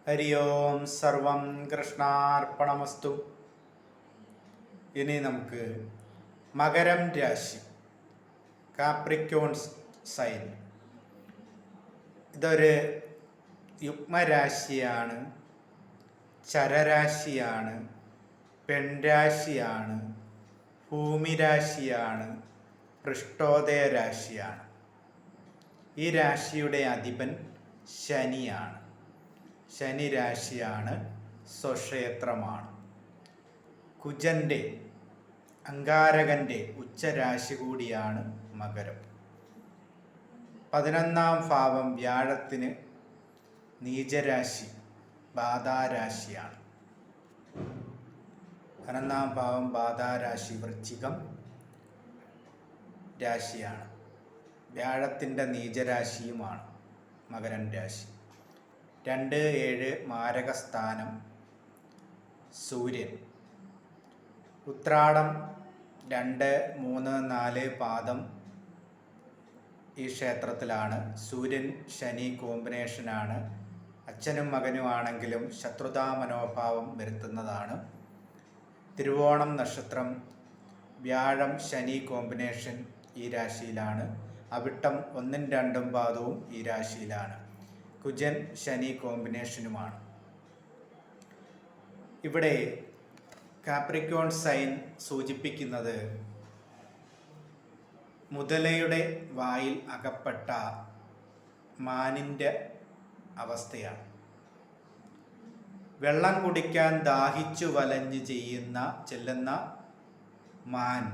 ഹരി ഓം സർവം കൃഷ്ണാർപ്പണമസ്തു. ഇനി നമുക്ക് മകരം രാശി, കാപ്രിക്കോൺസ് സൈൻ. ഇതൊരു യുഗ്മരാശിയാണ്, ചരരാശിയാണ്, പെൺരാശിയാണ്, ഭൂമിരാശിയാണ്, പൃഷ്ഠോദയ രാശിയാണ്. ഈ രാശിയുടെ അധിപൻ ശനിയാണ്. ശനി രാശിയാണ്, സ്വക്ഷേത്രമാണ്. കുജൻ്റെ, അംഗാരകൻ്റെ ഉച്ചരാശി കൂടിയാണ് മകരം. 11ാം ഭാവം വ്യാഴത്തിന് നീചരാശി, ബാധാരാശിയാണ്. 11ാം ഭാവം ബാധാരാശി വൃശ്ചികം രാശിയാണ്. വ്യാഴത്തിൻ്റെ നീചരാശിയുമാണ് മകരം രാശി. 2-7 മാരകസ്ഥാനം സൂര്യൻ. ഉത്രാടം 2, 3, 4 പാദം ഈ ക്ഷേത്രത്തിലാണ്. സൂര്യൻ ശനി കോമ്പിനേഷനാണ്. അച്ഛനും മകനും ആണെങ്കിലും ശത്രുതാ മനോഭാവം വരുത്തുന്നതാണ്. തിരുവോണം നക്ഷത്രം, വ്യാഴം ശനി കോമ്പിനേഷൻ ഈ രാശിയിലാണ്. അവിട്ടം 1ഉം 2ഉം പാദവും ഈ രാശിയിലാണ്. കുജൻ ശനി കോമ്പിനേഷനുമാണ്. ഇവിടെ കാപ്രിക്കോൺ സൈൻ സൂചിപ്പിക്കുന്നത് മുതലയുടെ വായിൽ അകപ്പെട്ട മാനിൻ്റെ അവസ്ഥയാണ്. വെള്ളം കുടിക്കാൻ ദാഹിച്ചു വലഞ്ഞ് ചെല്ലുന്ന മാൻ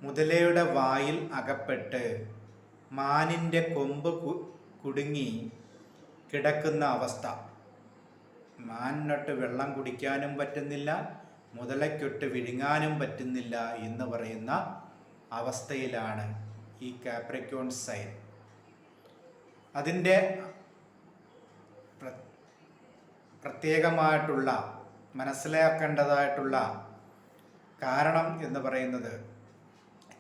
മുതലയുടെ വായിൽ അകപ്പെട്ട് മാനിൻ്റെ കൊമ്പ് കുടുങ്ങി കിടക്കുന്ന അവസ്ഥ. മാനിനൊട്ട് വെള്ളം കുടിക്കാനും പറ്റുന്നില്ല, മുതലയ്ക്കൊട്ട് വിഴുങ്ങാനും പറ്റുന്നില്ല എന്ന് പറയുന്ന അവസ്ഥയിലാണ് ഈ കാപ്രിക്കോൺ സൈൻ. അതിൻ്റെ പ്രത്യേകമായിട്ടുള്ള മനസ്സിലാക്കേണ്ടതായിട്ടുള്ള കാരണം എന്ന് പറയുന്നത്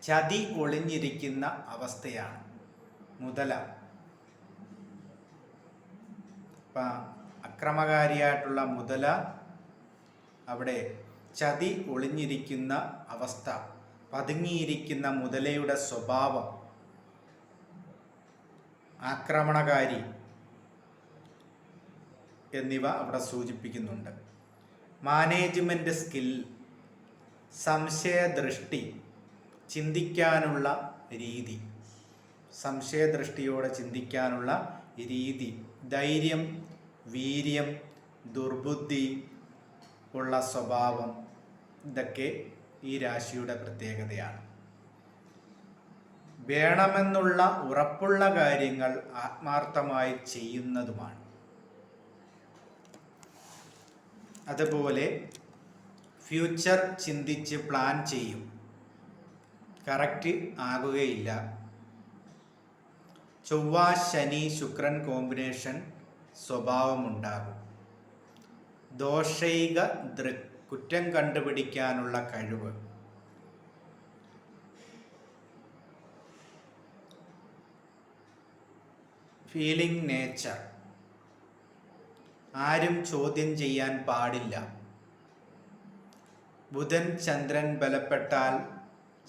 ചതി ഒളിഞ്ഞിരിക്കുന്ന അവസ്ഥയാണ്. മുതല അക്രമകാരിയായിട്ടുള്ള മുതല അവിടെ ചതി ഒളിഞ്ഞിരിക്കുന്ന അവസ്ഥ, പതുങ്ങിയിരിക്കുന്ന മുതലയുടെ സ്വഭാവം, ആക്രമണകാരി എന്നിവ അവിടെ സൂചിപ്പിക്കുന്നുണ്ട്. മാനേജ്മെൻറ്റ് സ്കിൽ, സംശയദൃഷ്ടി, ചിന്തിക്കാനുള്ള രീതി, സംശയദൃഷ്ടിയോടെ ചിന്തിക്കാനുള്ള രീതി, ധൈര്യം, വീര്യം, ദുർബുദ്ധി ഉള്ള സ്വഭാവം, ഇതൊക്കെ ഈ രാശിയുടെ പ്രത്യേകതയാണ്. വേണമെന്നുള്ള ഉറപ്പുള്ള കാര്യങ്ങൾ ആത്മാർത്ഥമായി ചെയ്യുന്നതുമാണ്. അതുപോലെ ഫ്യൂച്ചർ ചിന്തിച്ച് പ്ലാൻ ചെയ്യും, കറക്റ്റ് ആകുകയില്ല. ചൊവ്വ ശനി ശുക്രൻ കോമ്പിനേഷൻ സ്വഭാവമുണ്ടാകും. ദോഷൈക ദൃക്, കുറ്റം കണ്ടുപിടിക്കാനുള്ള കഴിവ്. ഫീലിംഗ് നേച്ചർ, ആരും ചോദ്യം ചെയ്യാൻ പാടില്ല. ബുധൻ ചന്ദ്രൻ ബലപ്പെട്ടാൽ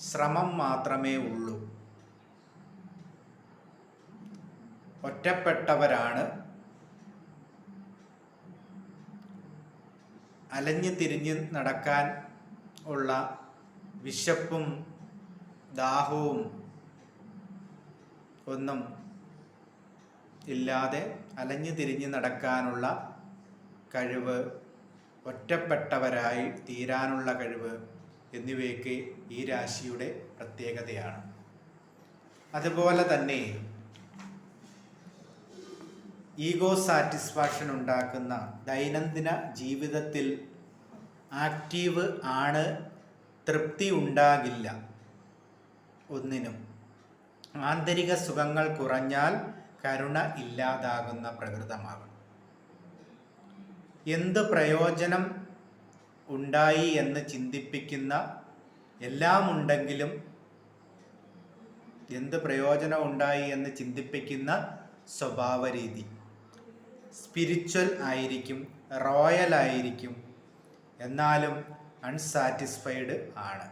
ശ്രമം മാത്രമേ ഉള്ളൂ. ഒറ്റപ്പെട്ടവരാണ്. അലഞ്ഞു തിരിഞ്ഞ് നടക്കാൻ ഉള്ള വിശപ്പും ദാഹവും ഒന്നും ഇല്ലാതെ അലഞ്ഞു തിരിഞ്ഞ് നടക്കാനുള്ള കഴിവ്, ഒറ്റപ്പെട്ടവരായി തീരാനുള്ള കഴിവ് എന്നിവയൊക്കെ ഈ രാശിയുടെ പ്രത്യേകതയാണ്. അതുപോലെ തന്നെ ഈഗോ സാറ്റിസ്ഫാക്ഷൻ ഉണ്ടാക്കുന്ന, ദൈനംദിന ജീവിതത്തിൽ ആക്റ്റീവ് ആണ്, തൃപ്തി ഉണ്ടാകില്ല ഒന്നിനും. ആന്തരിക സുഖങ്ങൾ കുറഞ്ഞാൽ കരുണ ഇല്ലാതാകുന്ന പ്രകൃതമാകും. എന്ത് പ്രയോജനം ഉണ്ടായി എന്ന് ചിന്തിപ്പിക്കുന്ന, എല്ലാം ഉണ്ടെങ്കിലും എന്ത് പ്രയോജനം ഉണ്ടായി എന്ന് ചിന്തിപ്പിക്കുന്ന സ്വഭാവ രീതി. സ്പിരിച്വൽ ആയിരിക്കും, റോയൽ ആയിരിക്കും, എന്നാലും അൺസാറ്റിസ്ഫൈഡ് ആണ്.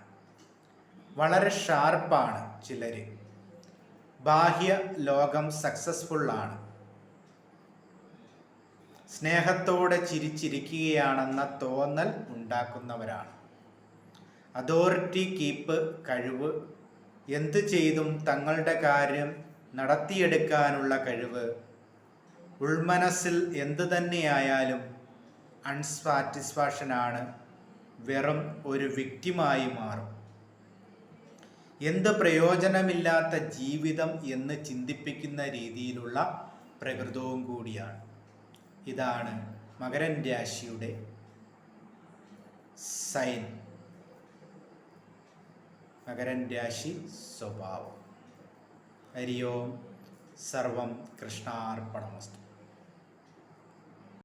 വളരെ ഷാർപ്പാണ് ചിലർ. ബാഹ്യ ലോകം സക്സസ്ഫുള്ളാണ്, സ്നേഹത്തോടെ ചിരിച്ചിരിക്കുകയാണെന്ന തോന്നൽ ഉണ്ടാക്കുന്നവരാണ്. അതോറിറ്റി കീപ്പ് കഴിവ്, എന്തു ചെയ്തും തങ്ങളുടെ കാര്യം നടത്തിയെടുക്കാനുള്ള കഴിവ്. ഉൾമനസ്സിൽ എന്തു തന്നെയായാലും അൺസാറ്റിസ്ഫാക്ഷനാണ്, വെറും ഒരു വിക്ടിമായി മാറും. എന്ത് പ്രയോജനമില്ലാത്ത ജീവിതം എന്ന് ചിന്തിപ്പിക്കുന്ന രീതിയിലുള്ള പ്രകൃതവും കൂടിയാണ്. ഇതാണ് മകരം രാശിയുടെ സൈൻ, മകരം രാശി സ്വഭാവം. ഹരി ഓം. സർവം കൃഷ്ണാർപ്പണമസ്തു.